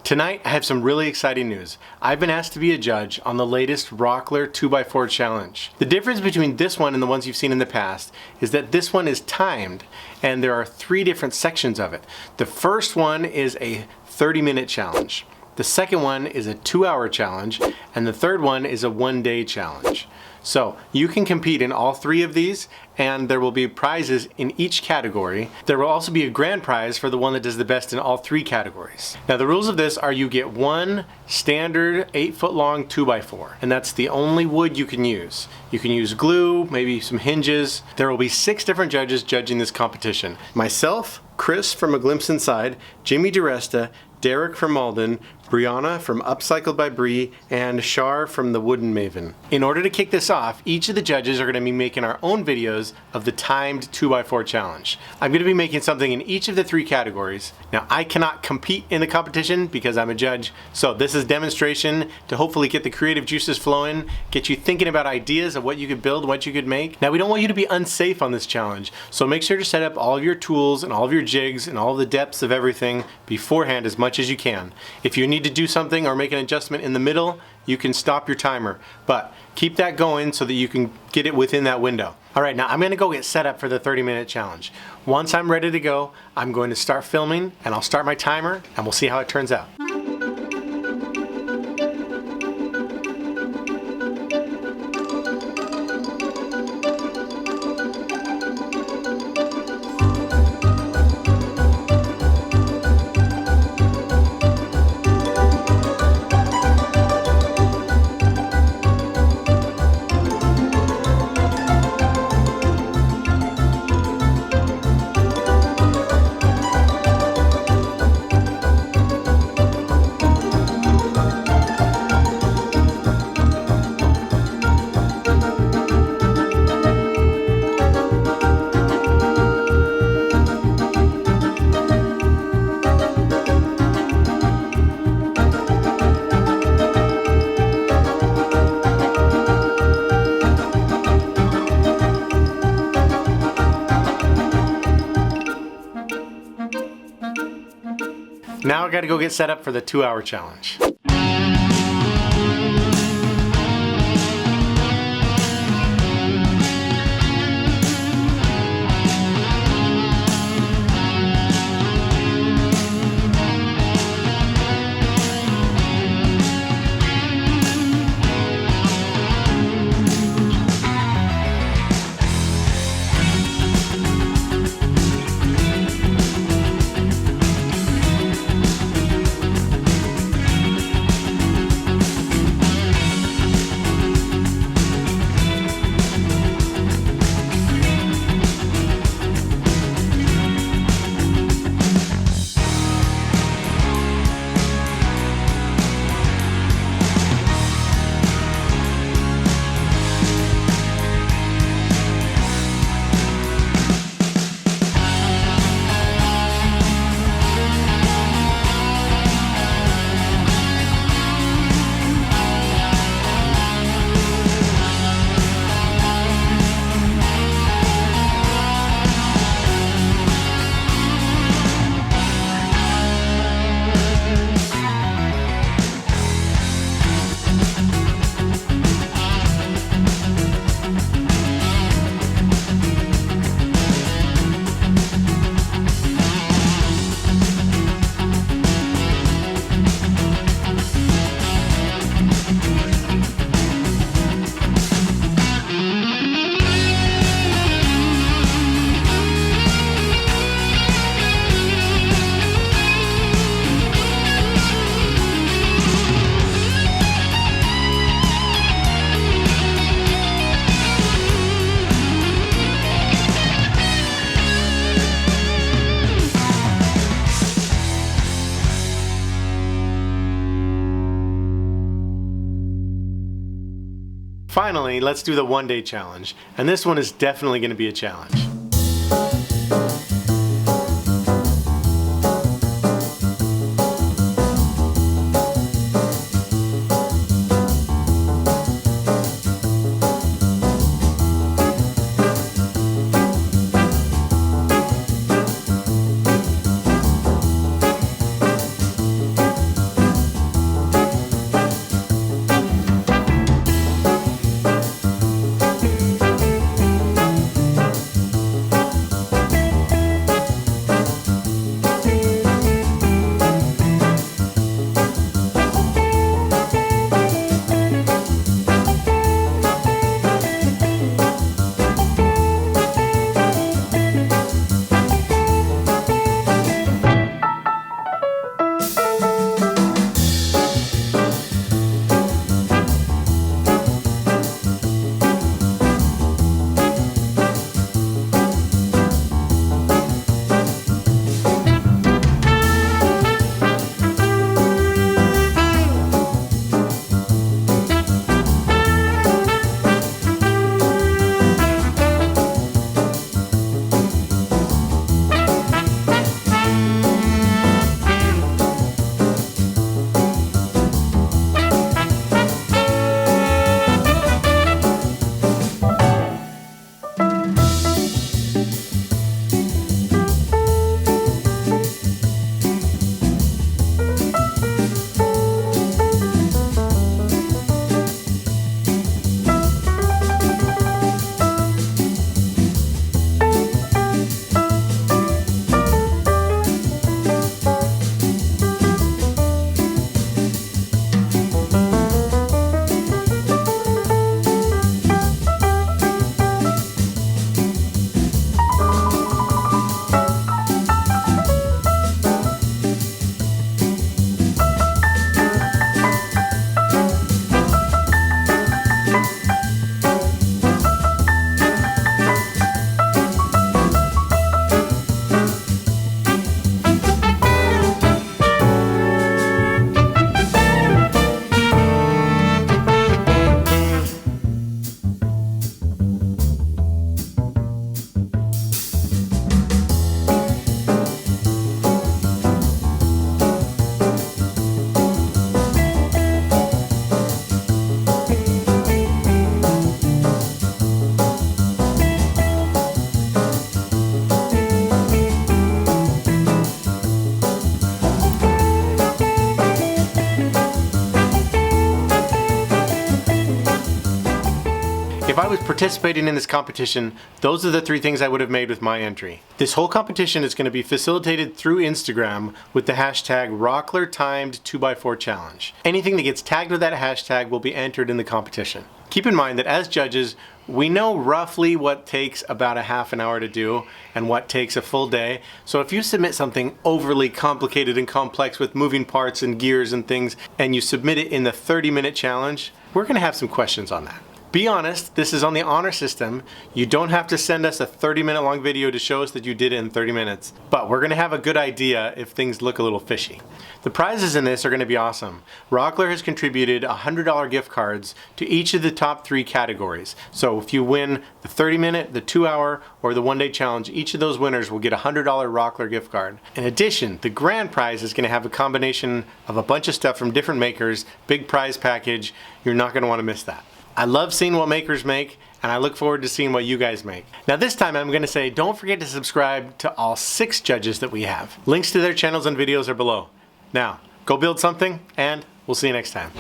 Tonight, I have some really exciting news. I've been asked to be a judge on the latest Rockler 2x4 challenge. The difference between this one and the ones you've seen in the past is that this one is timed, and there are 3 different sections of it. The first one is a 30-minute challenge. The second one is a 2-hour challenge, and the third one is a 1-day challenge. So you can compete in all 3 of these, and there will be prizes in each category. There will also be a grand prize for the one that does the best in all 3 categories. Now the rules of this are you get one standard 8-foot long 2x4, and that's the only wood you can use. You can use glue, maybe some hinges. There will be 6 different judges judging this competition. Myself, Chris from A Glimpse Inside, Jimmy DiResta, Derek from Malden, Brianna from Upcycled by Bree, and Shar from The Wooden Maven. In order to kick this off, each of the judges are going to be making our own videos of the timed 2x4 challenge. I'm going to be making something in each of the 3 categories. Now, I cannot compete in the competition because I'm a judge, so this is demonstration to hopefully get the creative juices flowing, get you thinking about ideas of what you could build, what you could make. Now, we don't want you to be unsafe on this challenge, so make sure to set up all of your tools and all of your jigs and all of the depths of everything beforehand as much as you can. If you need to do something or make an adjustment in the middle, you can stop your timer, but keep that going so that you can get it within that window. All right, now I'm gonna go get set up for the 30-minute challenge. Once I'm ready to go, I'm going to start filming, and I'll start my timer, and we'll see how it turns out. Now I gotta go get set up for the 2-hour challenge. Finally, let's do the 1-day challenge. And this one is definitely going to be a challenge. If I was participating in this competition, those are the 3 things I would have made with my entry. This whole competition is going to be facilitated through Instagram with the hashtag Rockler Timed 2x4 Challenge. Anything that gets tagged with that hashtag will be entered in the competition. Keep in mind that as judges, we know roughly what takes about a half an hour to do and what takes a full day. So if you submit something overly complicated and complex with moving parts and gears and things, and you submit it in the 30-minute challenge, we're going to have some questions on that. Be honest, this is on the honor system. You don't have to send us a 30-minute long video to show us that you did it in 30 minutes, but we're gonna have a good idea if things look a little fishy. The prizes in this are gonna be awesome. Rockler has contributed $100 gift cards to each of the top 3 categories. So if you win the 30-minute, the 2-hour, or the 1-day challenge, each of those winners will get a $100 Rockler gift card. In addition, the grand prize is gonna have a combination of a bunch of stuff from different makers, big prize package. You're not gonna wanna miss that. I love seeing what makers make, and I look forward to seeing what you guys make. Now this time I'm gonna say don't forget to subscribe to all 6 judges that we have. Links to their channels and videos are below. Now, go build something, and we'll see you next time.